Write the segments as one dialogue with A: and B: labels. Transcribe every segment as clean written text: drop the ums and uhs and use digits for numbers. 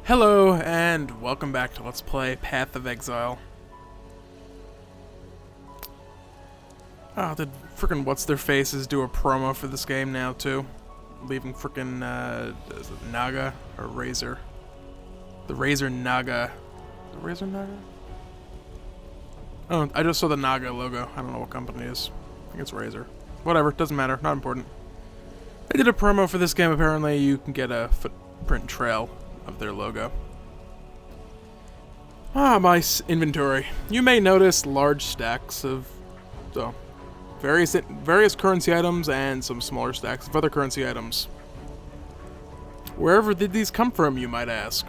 A: Hello, and welcome back to Let's Play Path of Exile. Oh, did frickin' What's-Their-Faces do a promo for this game now, too? Leaving frickin', is it Naga? Or Razor? The Razor Naga. The Razor Naga? Oh, I just saw the Naga logo. I don't know what company it is. I think it's Razor. Whatever, doesn't matter, not important. They did a promo for this game, apparently you can get a footprint trail of their logo. My inventory. You may notice large stacks of various currency items and some smaller stacks of other currency items. Wherever did these come from, you might ask?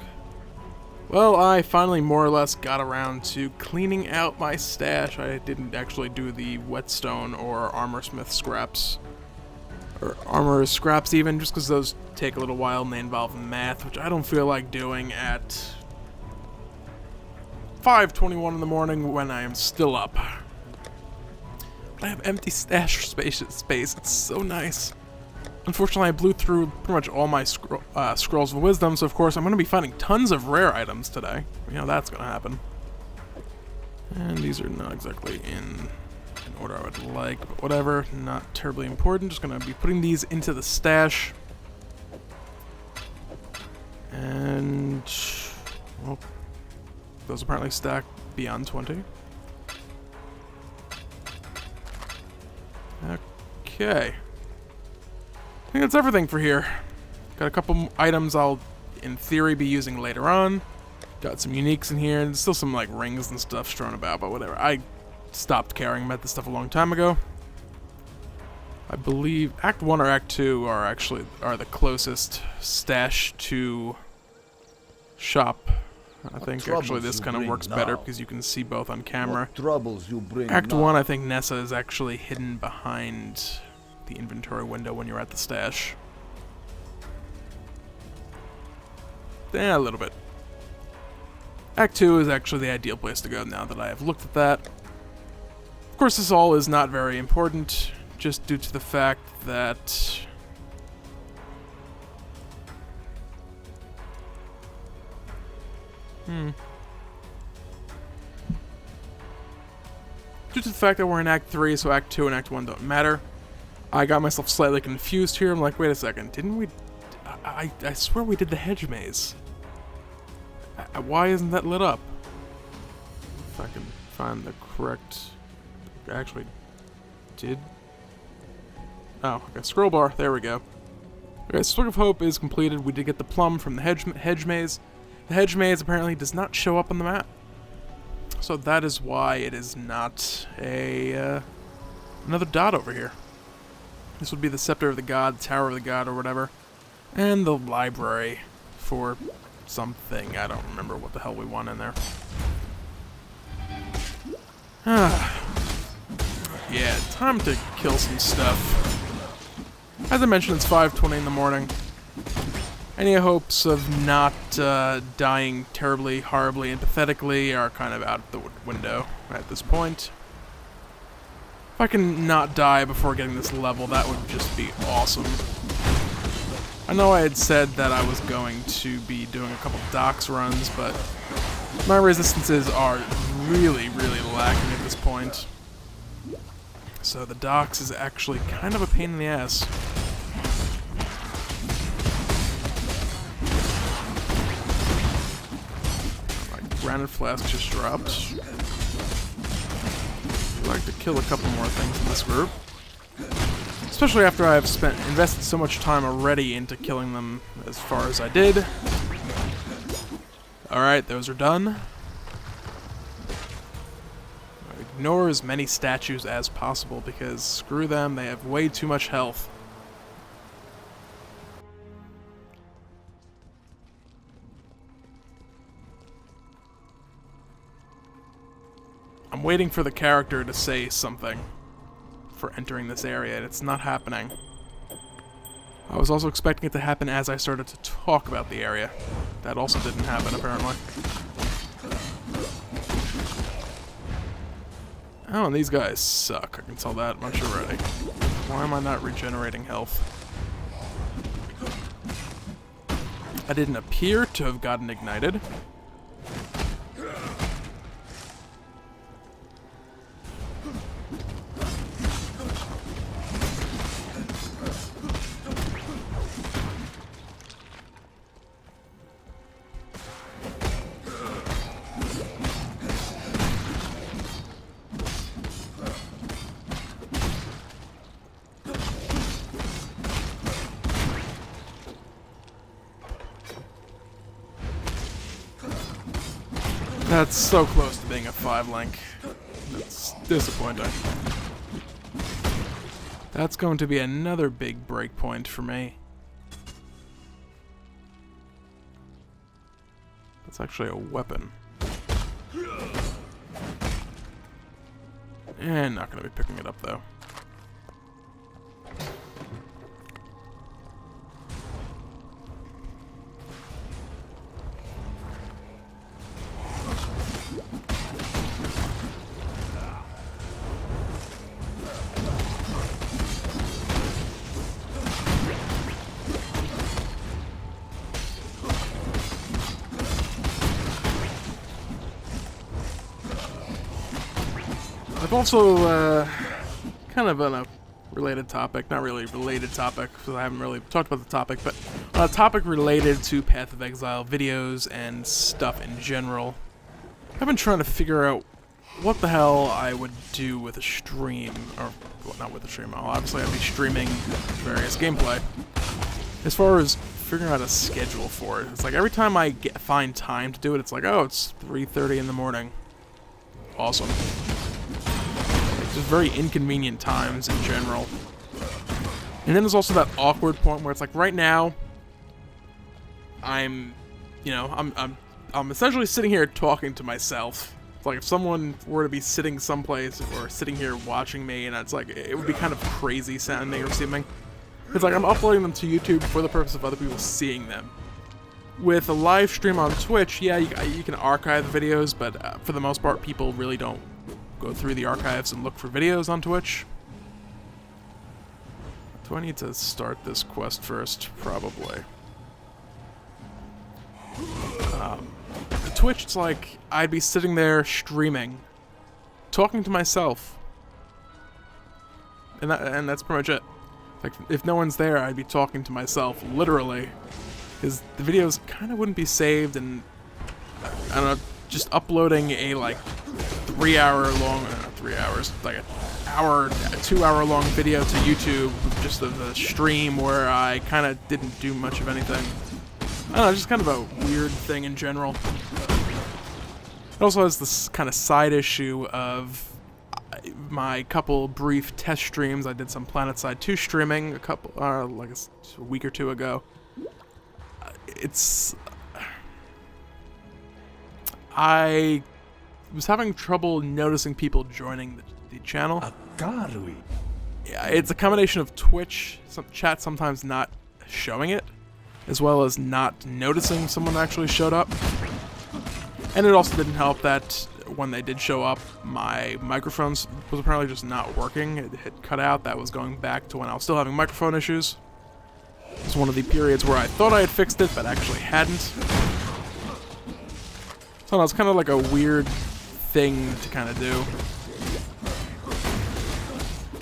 A: Well, I finally more or less got around to cleaning out my stash. I didn't actually do the whetstone or armorsmith scraps. Or armor scraps even, just because those take a little while and they involve math, which I don't feel like doing at 5:21 in the morning when I am still up. But I have empty stash space. It's so nice. Unfortunately, I blew through pretty much all my scrolls of wisdom, so of course I'm going to be finding tons of rare items today. You know that's going to happen. And these are not exactly in order I would like, but whatever, not terribly important. Just gonna be putting these into the stash. And, well, those apparently stack beyond 20. Okay. I think that's everything for here. Got a couple items I'll, in theory, be using later on. Got some uniques in here, and still some, like, rings and stuff strewn about, but whatever. I stopped caring about this stuff a long time ago. I believe Act 1 or Act 2 are the closest stash to shop. I think actually this kind of works better because you can see both on camera. Act 1, I think Nessa is actually hidden behind the inventory window when you're at the stash. Yeah, a little bit. Act 2 is actually the ideal place to go now that I have looked at that. Of course, this all is not very important, just due to the fact that due to the fact that we're in Act 3, so Act 2 and Act 1 don't matter. I got myself slightly confused here. I'm like, wait a second, didn't we... I swear we did the hedge maze. Why isn't that lit up? If I can find the correct... I actually did. Oh, okay, scroll bar, there we go. Okay, Swig of Hope is completed. We did get the plum from the hedge maze. The hedge maze apparently does not show up on the map. So that is why it is not a another dot over here. This would be the Scepter of the God, Tower of the God, or whatever. And the library for something. I don't remember what the hell we want in there. Yeah, time to kill some stuff. As I mentioned, it's 5:20 in the morning. Any hopes of not dying terribly, horribly, and pathetically are kind of out the window at this point. If I can not die before getting this level, that would just be awesome. I know I had said that I was going to be doing a couple docks runs, but my resistances are really, really lacking at this point. So the docks is actually kind of a pain in the ass. My granite flask just dropped. I'd like to kill a couple more things in this group. Especially after I've invested so much time already into killing them as far as I did. Alright, those are done. Ignore as many statues as possible because screw them, they have way too much health. I'm waiting for the character to say something for entering this area, and it's not happening. I was also expecting it to happen as I started to talk about the area. That also didn't happen, apparently. Oh, and these guys suck. I can tell that much already. Why am I not regenerating health? I didn't appear to have gotten ignited. That's so close to being a 5 link. That's disappointing. That's going to be another big breakpoint for me. That's actually a weapon. And not going to be picking it up though. I've also, kind of on a related topic, not really related topic, because I haven't really talked about the topic, but on a topic related to Path of Exile videos and stuff in general, I've been trying to figure out what the hell I would do with a stream, or, well, not with a stream, obviously I'd be streaming various gameplay. As far as figuring out a schedule for it, it's like every time I find time to do it, it's like, oh, it's 3:30 in the morning. Awesome. Just very inconvenient times in general. And then there's also that awkward point where it's like right now I'm essentially sitting here talking to myself. It's like if someone were to be sitting someplace or sitting here watching me, and it's like it would be kind of crazy sounding or seeming. It's like I'm uploading them to YouTube for the purpose of other people seeing them. With a live stream on Twitch, yeah, you can archive the videos, but for the most part people really don't go through the archives and look for videos on Twitch. Do I need to start this quest first? Probably. Twitch, it's like I'd be sitting there streaming, talking to myself, and that's pretty much it. Like if no one's there, I'd be talking to myself literally, because the videos kind of wouldn't be saved, and I don't know, just uploading a like 3 hour long, not 3 hours, like a 2 hour long video to YouTube, just of a stream where I kind of didn't do much of anything. I don't know, just kind of a weird thing in general. It also has this kind of side issue of my couple brief test streams. I did some PlanetSide 2 streaming like a week or two ago. I was having trouble noticing people joining the channel. Yeah, it's a combination of Twitch, some chat sometimes not showing it, as well as not noticing someone actually showed up. And it also didn't help that when they did show up, my microphone was apparently just not working. It had cut out. That was going back to when I was still having microphone issues. It was one of the periods where I thought I had fixed it, but actually hadn't. So it's kind of like a weird thing to kind of do.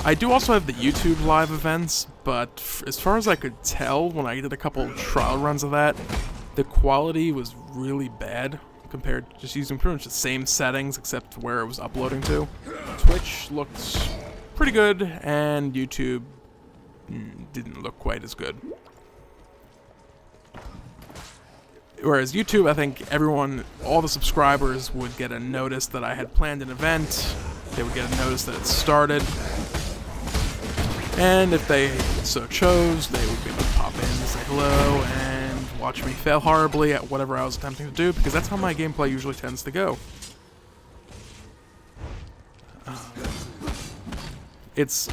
A: I do also have the YouTube live events, but as far as I could tell when I did a couple trial runs of that, the quality was really bad compared to just using pretty much the same settings except where it was uploading to. Twitch looked pretty good, and YouTube didn't look quite as good. Whereas YouTube, I think all the subscribers would get a notice that I had planned an event, they would get a notice that it started, and if they so chose, they would be able to pop in and say hello and watch me fail horribly at whatever I was attempting to do, because that's how my gameplay usually tends to go. It's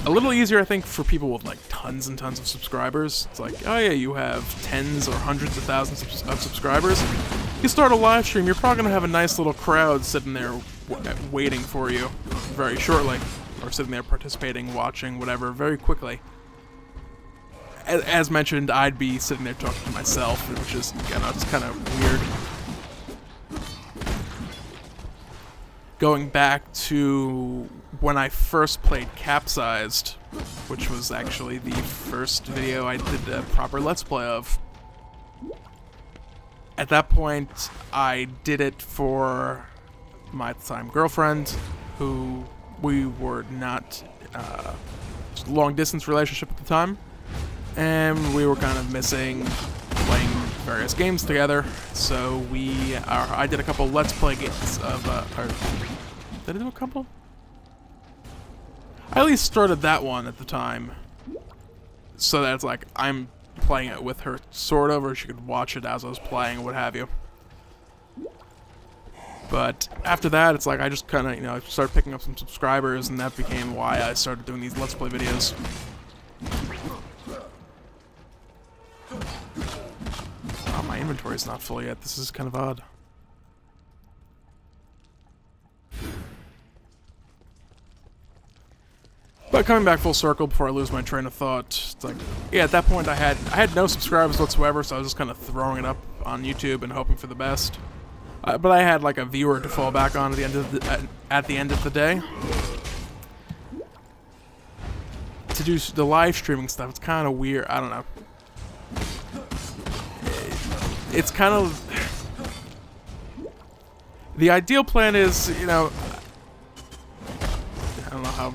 A: a little easier, I think, for people with like tons and tons of subscribers. It's like, oh yeah, you have tens or hundreds of thousands of subscribers. You start a live stream, you're probably going to have a nice little crowd sitting there waiting for you very shortly. Or sitting there participating, watching, whatever, very quickly. as mentioned, I'd be sitting there talking to myself, which is, you know, it's kind of weird. Going back to when I first played Capsized, which was actually the first video I did a proper Let's Play of. At that point, I did it for my at-the-time girlfriend, who we were not long-distance relationship at the time, and we were kind of missing playing various games together, so I did a couple Let's Play games of, did I do a couple? I at least started that one at the time, so that it's like, I'm playing it with her, sort of, or she could watch it as I was playing, what have you. But after that, it's like, I just kind of, you know, started picking up some subscribers, and that became why I started doing these Let's Play videos. Oh, my inventory's not full yet. This is kind of odd. But coming back full circle before I lose my train of thought, it's like, yeah, at that point I had no subscribers whatsoever, so I was just kind of throwing it up on YouTube and hoping for the best. But I had like a viewer to fall back on at the end of the day. To do the live streaming stuff, it's kind of weird. I don't know. It's kind of... The ideal plan is, you know... I don't know how...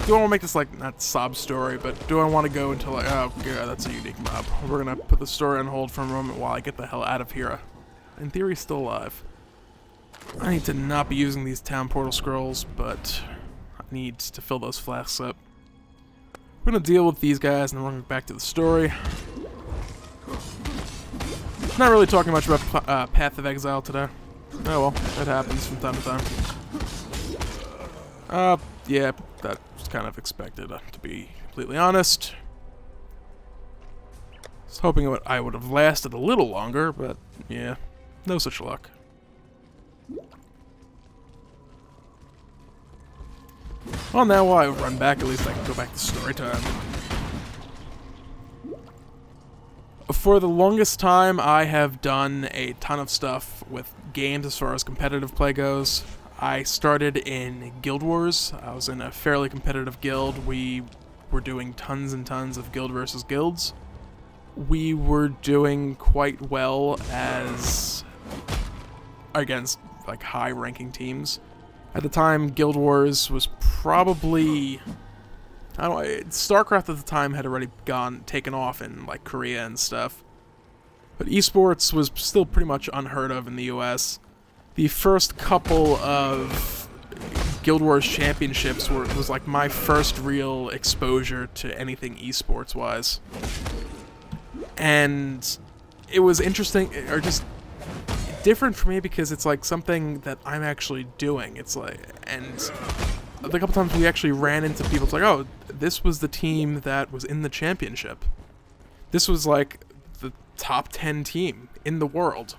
A: Do I want to make this, like, not sob story, but do I want to go into, like, oh, God, that's a unique mob. We're going to put the story on hold for a moment while I get the hell out of here. In theory, still alive. I need to not be using these town portal scrolls, but I need to fill those flasks up. We're going to deal with these guys, and then we're going to go back to the story. Not really talking much about Path of Exile today. Oh well, that happens from time to time. Yeah, that was kind of expected, to be completely honest. I was hoping I would have lasted a little longer, but yeah, no such luck. Well, now while I run back, at least I can go back to story time. For the longest time, I have done a ton of stuff with games as far as competitive play goes. I started in Guild Wars. I was in a fairly competitive guild. We were doing tons and tons of guild versus guilds. We were doing quite well as against like high-ranking teams. At the time, Guild Wars was probably... I don't know, StarCraft at the time had already taken off in like Korea and stuff. But esports was still pretty much unheard of in the US. The first couple of Guild Wars championships was like my first real exposure to anything esports wise. And it was interesting, or just different for me because it's like something that I'm actually doing. It's like, and a couple times we actually ran into people, it's like, oh, this was the team that was in the championship. This was like the top 10 team in the world.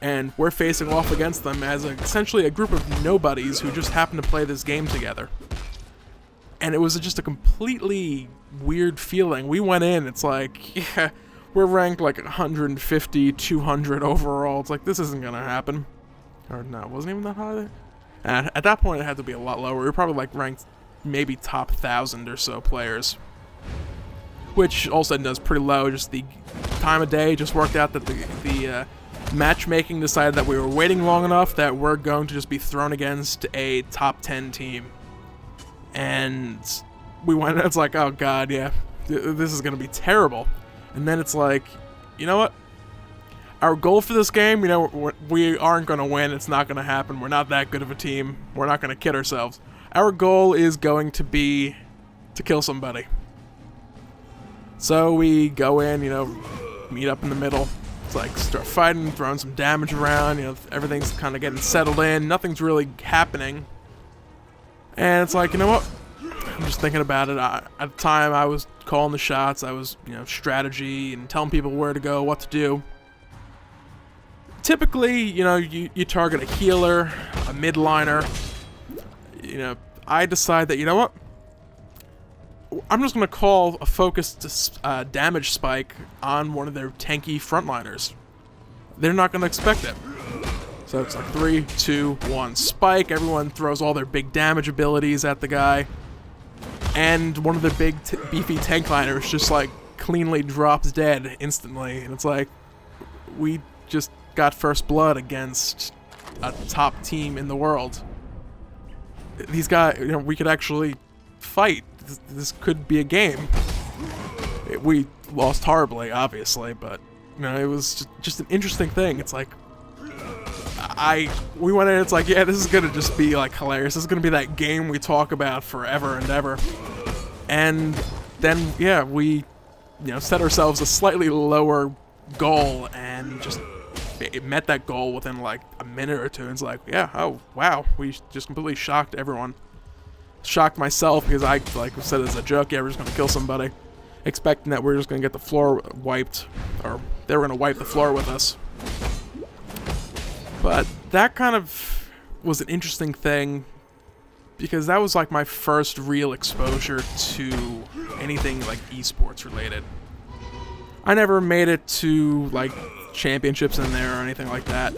A: And we're facing off against them as essentially a group of nobodies who just happen to play this game together. And it was just a completely weird feeling. We went in, it's like, yeah, we're ranked like 150, 200 overall. It's like, this isn't gonna happen. Or no, it wasn't even that high. And at that point, it had to be a lot lower. We were probably like ranked maybe top 1,000 or so players. Which all said and done is pretty low. Just the time of day just worked out that the matchmaking decided that we were waiting long enough that we're going to just be thrown against a top 10 team. And we went, it's like, oh god, yeah, this is going to be terrible. And then it's like, you know what? Our goal for this game, you know, we aren't going to win. It's not going to happen. We're not that good of a team. We're not going to kid ourselves. Our goal is going to be to kill somebody. So we go in, you know, meet up in the middle. It's like start fighting, throwing some damage around. You know, everything's kind of getting settled in. Nothing's really happening. And it's like, you know what? I'm just thinking about it. At the time, I was calling the shots. I was, you know, strategy and telling people where to go, what to do. Typically, you know, you target a healer, a midliner. You know, I decide that, you know what? I'm just going to call a focused damage spike on one of their tanky frontliners. They're not going to expect it. So it's like 3, 2, 1, spike. Everyone throws all their big damage abilities at the guy. And one of the big beefy tank liners just like cleanly drops dead instantly. And it's like, we just got first blood against a top team in the world. These guys, we could actually fight. This could be a game. We lost horribly, obviously, but it was just an interesting thing. It's like, we went in, it's like, yeah, this is gonna just be like hilarious. This is gonna be that game we talk about forever and ever. And then, yeah, we, set ourselves a slightly lower goal and just it met that goal within like a minute or two. And it's like, yeah, oh wow, we just completely shocked everyone. Shocked myself because I said as a joke, yeah, we're just gonna kill somebody, expecting that we're just gonna get the floor wiped, or they were gonna wipe the floor with us. But that kind of was an interesting thing because that was like my first real exposure to anything like esports related. I never made it to like championships in there or anything like that,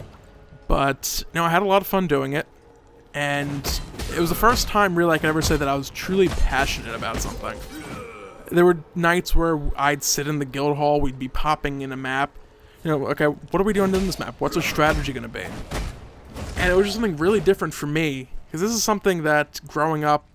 A: but I had a lot of fun doing it, and it was the first time really I could ever say that I was truly passionate about something. There were nights where I'd sit in the guild hall, we'd be popping in a map, okay, what are we doing in this map? What's our strategy going to be? And it was just something really different for me, because this is something that growing up,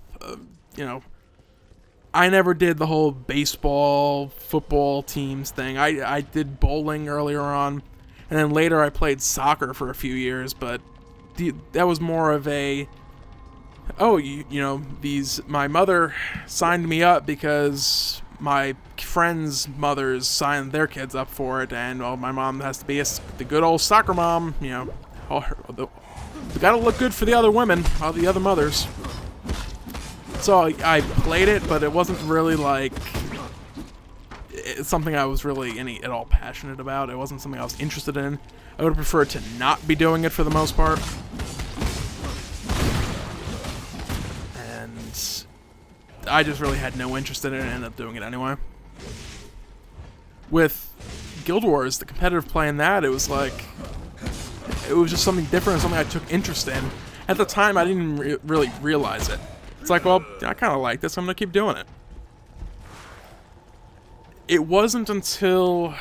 A: I never did the whole baseball, football teams thing. I did bowling earlier on, and then later I played soccer for a few years, but that was more of a, my mother signed me up because my friends' mothers signed their kids up for it, and my mom has to be the good old soccer mom, we gotta look good for the other women, all the other mothers. So I played it, but it wasn't really like it's something I was really at all passionate about. It wasn't something I was interested in. I would prefer to not be doing it for the most part. And I just really had no interest in it and ended up doing it anyway. With Guild Wars, the competitive play in that, it was just something different, something I took interest in. At the time, I didn't really realize it. It's like, well, I kind of like this, I'm going to keep doing it. It wasn't until...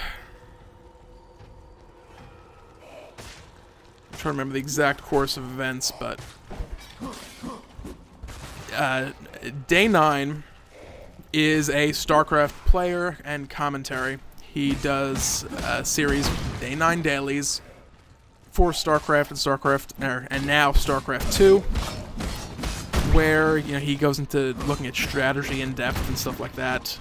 A: I'm trying to remember the exact course of events, but... Day 9 is a StarCraft player and commentary. He does a series, Day 9 Dailies, for StarCraft and now StarCraft 2. Where he goes into looking at strategy in depth and stuff like that.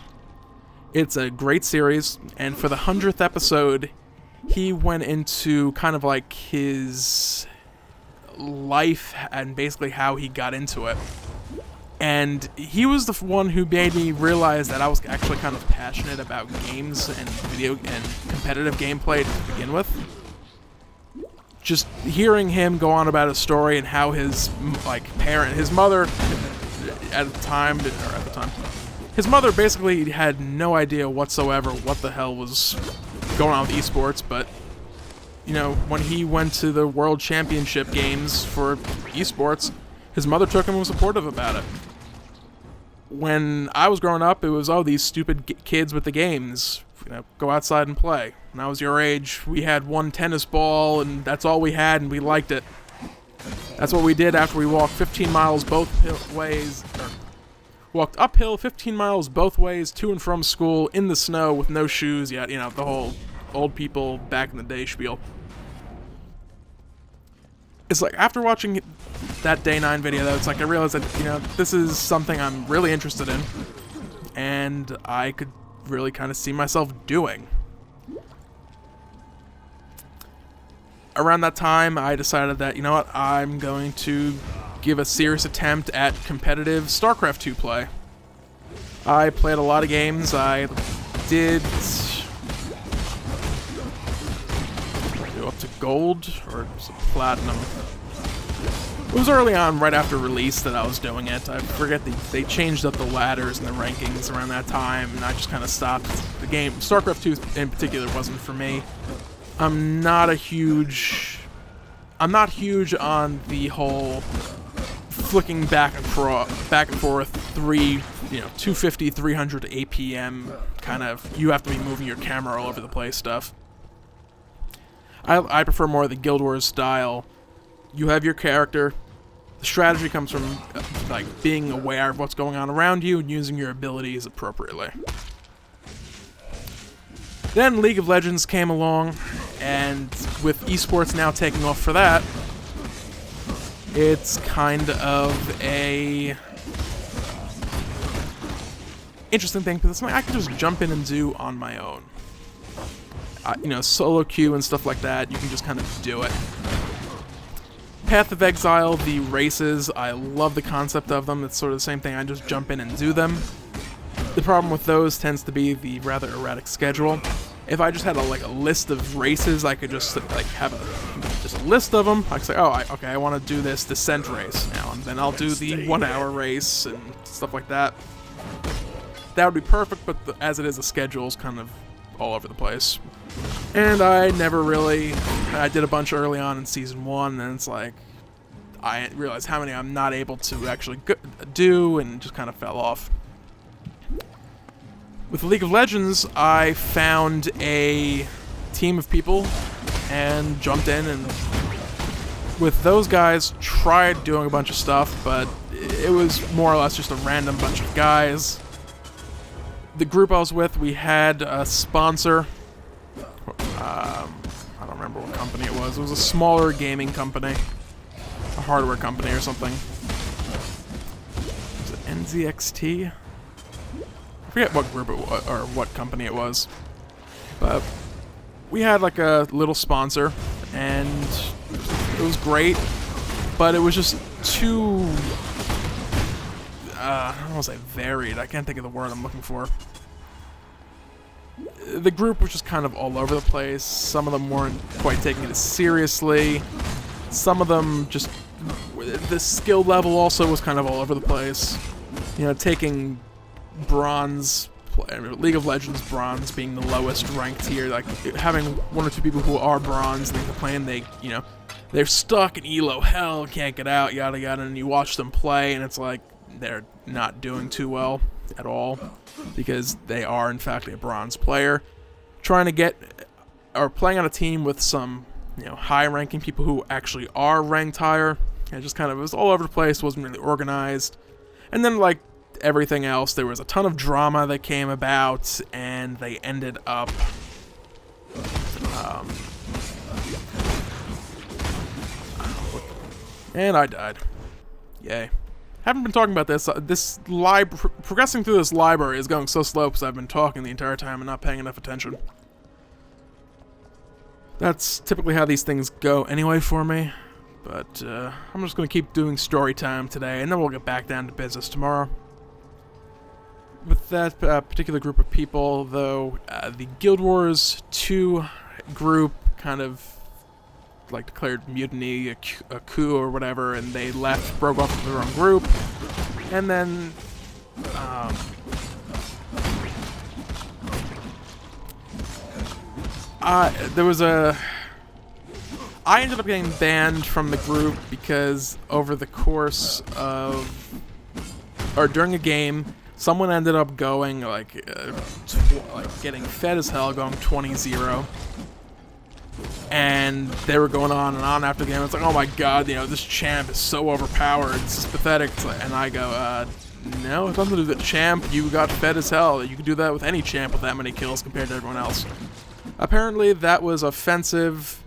A: It's a great series, and for the 100th episode, he went into kind of like his life and basically how he got into it. And he was the one who made me realize that I was actually kind of passionate about games and competitive gameplay to begin with. Just hearing him go on about his story and how his his mother his mother basically had no idea whatsoever what the hell was going on with esports, but when he went to the World Championship games for esports, his mother took him and was supportive about it. When I was growing up, it was, these stupid kids with the games. Go outside and play. When I was your age, we had one tennis ball, and that's all we had, and we liked it. That's what we did after we walked 15 miles both ways, walked uphill 15 miles both ways to and from school in the snow with no shoes yet. The whole old people back in the day spiel. It's like, after watching that Day 9 video, though, it's like I realized that, this is something I'm really interested in, and I could really kind of see myself doing. Around that time, I decided that, I'm going to give a serious attempt at competitive StarCraft 2 play. I played a lot of games. I did go up to gold or platinum. It was early on, right after release, that I was doing it. I forget they changed up the ladders and the rankings around that time, and I just kind of stopped. The game, StarCraft 2 in particular, wasn't for me. I'm not huge on the whole flicking back and forth 250, 300 APM kind of, you have to be moving your camera all over the place stuff. I prefer more of the Guild Wars style. You have your character. The strategy comes from like being aware of what's going on around you and using your abilities appropriately. Then League of Legends came along, and with esports now taking off for that, it's kind of a interesting thing, because it's something I can just jump in and do on my own. Solo queue and stuff like that, you can just kind of do it. Path of Exile, the races, I love the concept of them. It's sort of the same thing, I just jump in and do them. The problem with those tends to be the rather erratic schedule. If I just had a list of races, I could just have a list of them. I could say, I want to do this Descent race now, and then I'll do the 1 hour race and stuff like that. That would be perfect, but as it is, the schedule's kind of all over the place. And I did a bunch early on in Season 1, and it's like, I realized how many I'm not able to actually do, and just kind of fell off. With League of Legends, I found a team of people and jumped in, and with those guys, tried doing a bunch of stuff, but it was more or less just a random bunch of guys. The group I was with, we had a sponsor. I don't remember what company it was. It was a smaller gaming company. A hardware company or something. Was it NZXT? I forget what group it was, or what company it was. But we had like a little sponsor, and it was great, but it was just too... I don't want to say varied. I can't think of the word I'm looking for. The group was just kind of all over the place. Some of them weren't quite taking it as seriously. Some of them just... The skill level also was kind of all over the place. Taking bronze... League of Legends bronze being the lowest ranked tier. Like, having one or two people who are bronze, they're playing, they're stuck in elo hell, can't get out, yada yada, and you watch them play, and it's like, they're not doing too well at all, because they are in fact a bronze player. Trying to get, or playing on a team with some, high-ranking people who actually are ranked higher, and just kind of, it was all over the place, wasn't really organized. And then, like everything else, there was a ton of drama that came about, and they ended up, and I died. Yay. Haven't been talking about this. Progressing through this library is going so slow because I've been talking the entire time and not paying enough attention. That's typically how these things go anyway for me. But I'm just going to keep doing story time today, and then we'll get back down to business tomorrow. With that particular group of people, though, the Guild Wars 2 group kind of declared mutiny, a coup or whatever, and they left, broke off into their own group, and then I ended up getting banned from the group because over the course of, or during a game, someone ended up going getting fed as hell, going 20-0. And they were going on and on after the game. It's like, oh my god, this champ is so overpowered. It's just pathetic. And I go, no, it's nothing to do with the champ. You got fed as hell. You can do that with any champ with that many kills compared to everyone else. Apparently, that was offensive.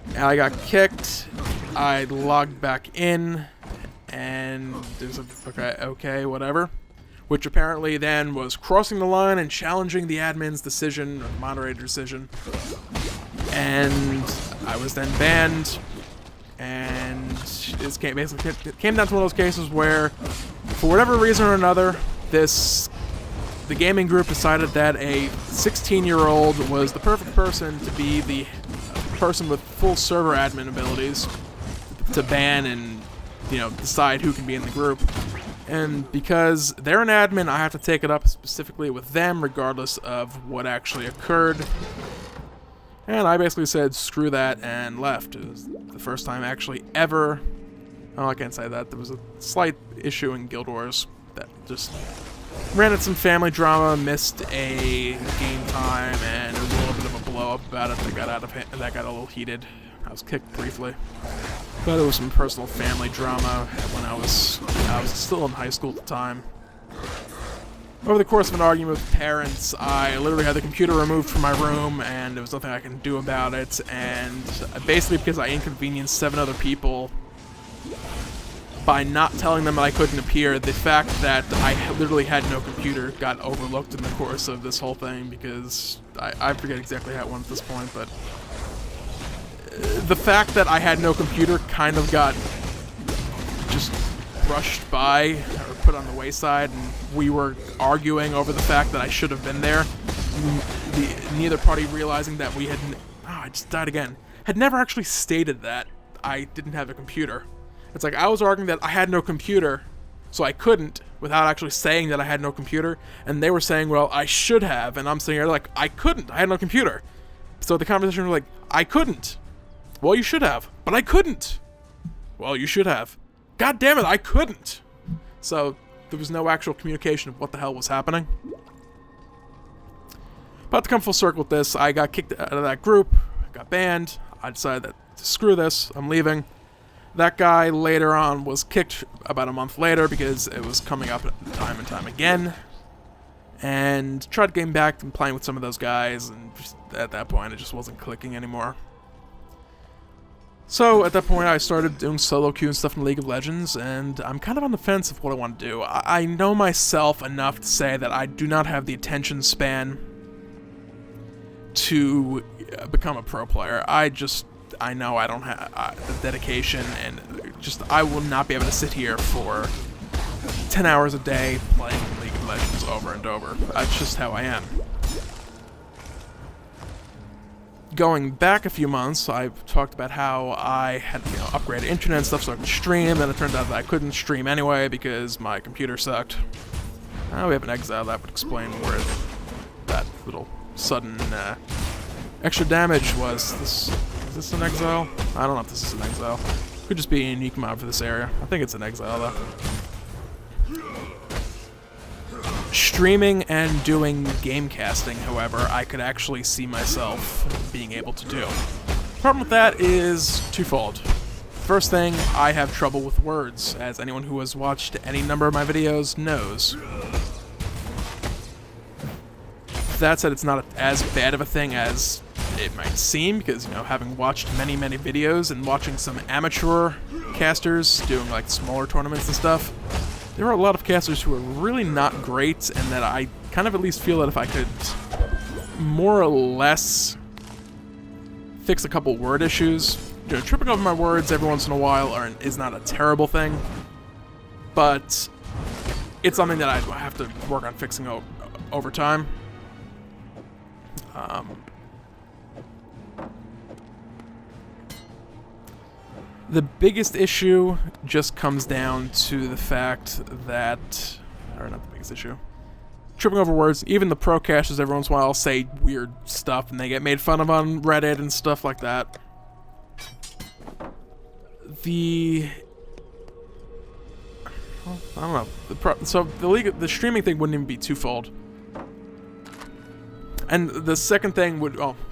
A: And I got kicked. I logged back in. And there's okay, whatever. Which apparently then was crossing the line and challenging the admin's decision, or the moderator's decision. And I was then banned, and it came down to one of those cases where, for whatever reason or another, the gaming group decided that a 16-year-old was the perfect person to be the person with full server admin abilities to ban and decide who can be in the group. And because they're an admin, I have to take it up specifically with them, regardless of what actually occurred. And I basically said, screw that, and left. It was the first time actually ever... Oh, I can't say that. There was a slight issue in Guild Wars that just ran into some family drama, missed a game time, and there was a little bit of a blow-up about it that got a little heated. I was kicked briefly. But it was some personal family drama when I was still in high school at the time. Over the course of an argument with parents, I literally had the computer removed from my room, and there was nothing I can do about it, and basically because I inconvenienced 7 other people by not telling them that I couldn't appear, the fact that I literally had no computer got overlooked in the course of this whole thing, because I forget exactly how it went at this point, but the fact that I had no computer kind of got just brushed by or put on the wayside, and we were arguing over the fact that I should have been there. Neither party realizing that we had... I just died again. Had never actually stated that I didn't have a computer. It's like I was arguing that I had no computer, so I couldn't, without actually saying that I had no computer, and they were saying, well, I should have, and I'm sitting here like, I couldn't, I had no computer. So the conversation was like, I couldn't. Well, you should have, but I couldn't. Well, you should have. God damn it, I couldn't. So there was no actual communication of what the hell was happening. But to come full circle with this, I got kicked out of that group, got banned. I decided that screw this, I'm leaving. That guy later on was kicked about a month later because it was coming up time and time again. And tried getting back and playing with some of those guys, and just, at that point it just wasn't clicking anymore. So at that point I started doing solo queue and stuff in League of Legends, and I'm kind of on the fence of what I want to do. I know myself enough to say that I do not have the attention span to become a pro player. I know I don't have the dedication, and just I will not be able to sit here for 10 hours a day playing League of Legends over and over. That's just how I am. Going back a few months, I've talked about how I had upgraded internet and stuff so I could stream, and it turned out that I couldn't stream anyway because my computer sucked. We have an Exile that would explain where that little sudden extra damage was. Is this an Exile? I don't know if this is an Exile. Could just be a unique mod for this area. I think it's an Exile though. Streaming and doing game casting, however, I could actually see myself being able to do. The problem with that is twofold. First thing, I have trouble with words, as anyone who has watched any number of my videos knows. That said, it's not as bad of a thing as it might seem, because, having watched many videos and watching some amateur casters doing, smaller tournaments and stuff, there are a lot of casters who are really not great, and that I kind of at least feel that if I could more or less fix a couple word issues, tripping over my words every once in a while is not a terrible thing, but it's something that I have to work on fixing over time. The biggest issue just comes down to the fact that, or not the biggest issue, tripping over words. Even the pro casters every once in a while say weird stuff and they get made fun of on Reddit and stuff like that. I don't know. The streaming thing wouldn't even be twofold. And the second thing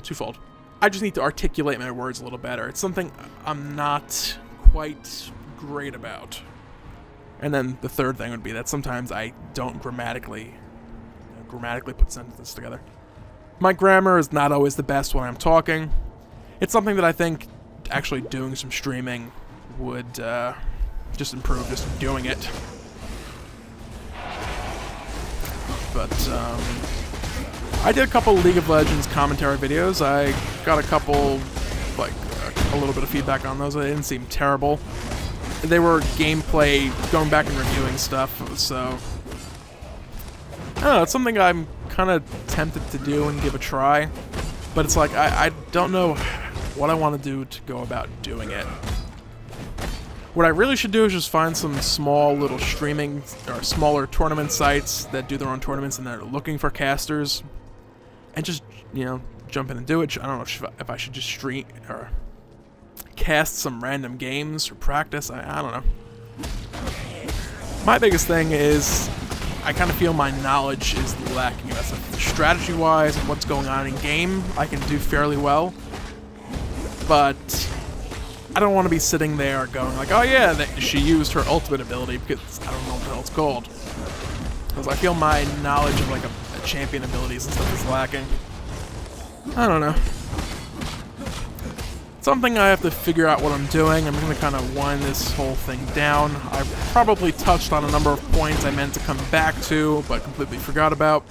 A: twofold. I just need to articulate my words a little better. It's something I'm not quite great about. And then the third thing would be that sometimes I don't grammatically put sentences together. My grammar is not always the best when I'm talking. It's something that I think actually doing some streaming would just improve, just doing it. But I did a couple League of Legends commentary videos. I got a couple, a little bit of feedback on those. They didn't seem terrible. They were gameplay, going back and reviewing stuff, so I don't know, it's something I'm kind of tempted to do and give a try, but it's I don't know what I want to do to go about doing it. What I really should do is just find some small little streaming or smaller tournament sites that do their own tournaments and they're looking for casters, and just, you know, jump in and do it. I don't know if I should just stream or cast some random games or practice. I don't know. My biggest thing is I kind of feel my knowledge is lacking. That's strategy-wise and what's going on in game, I can do fairly well, but I don't want to be sitting there going like, oh yeah, she used her ultimate ability, because I don't know what the hell it's called. Because I feel my knowledge of like a champion abilities and stuff is lacking. I don't know. Something I have to figure out what I'm doing. I'm going to kind of wind this whole thing down. I probably touched on a number of points I meant to come back to, but completely forgot about.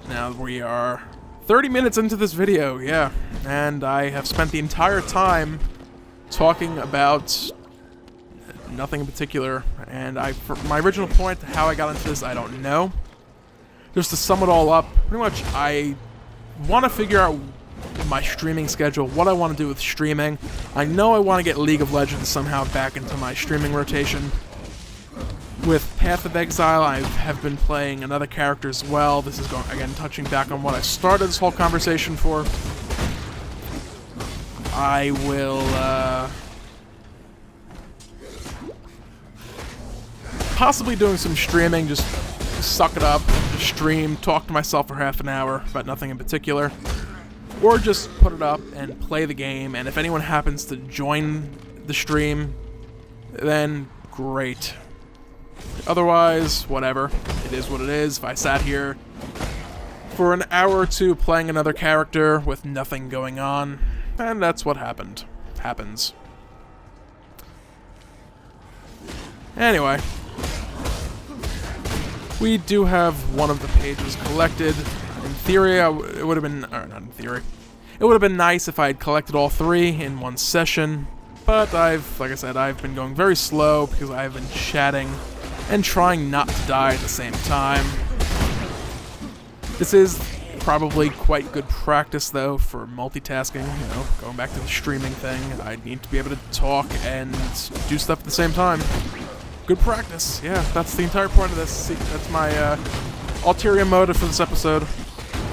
A: Now we are 30 minutes into this video, yeah, and I have spent the entire time talking about nothing in particular, and for my original point, how I got into this, I don't know. Just to sum it all up, pretty much I want to figure out my streaming schedule, what I want to do with streaming. I know I want to get League of Legends somehow back into my streaming rotation. With Path of Exile, I have been playing another character as well. This is going, again, touching back on what I started this whole conversation for. I will, possibly doing some streaming, just suck it up, just stream, talk to myself for half an hour about nothing in particular. Or just put it up and play the game, and if anyone happens to join the stream, then great. Otherwise, whatever. It is what it is. If I sat here for an hour or two playing another character with nothing going on, and that's what happens. Anyway, we do have one of the pages collected. In theory, it would have been, or not in theory, it would have been nice if I had collected all 3 in one session, but like I said, I've been going very slow because I've been chatting and trying not to die at the same time. This is probably quite good practice, though, for multitasking, you know, going back to the streaming thing. I need to be able to talk and do stuff at the same time. Good practice, yeah, that's the entire point of this. See, that's my ulterior motive for this episode.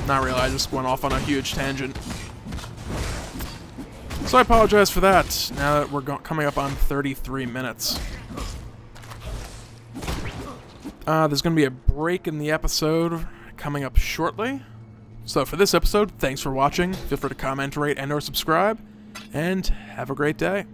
A: Not really, I just went off on a huge tangent. So I apologize for that, now that we're coming up on 33 minutes. There's going to be a break in the episode coming up shortly. So for this episode, thanks for watching. Feel free to comment, rate, and/or subscribe, and have a great day.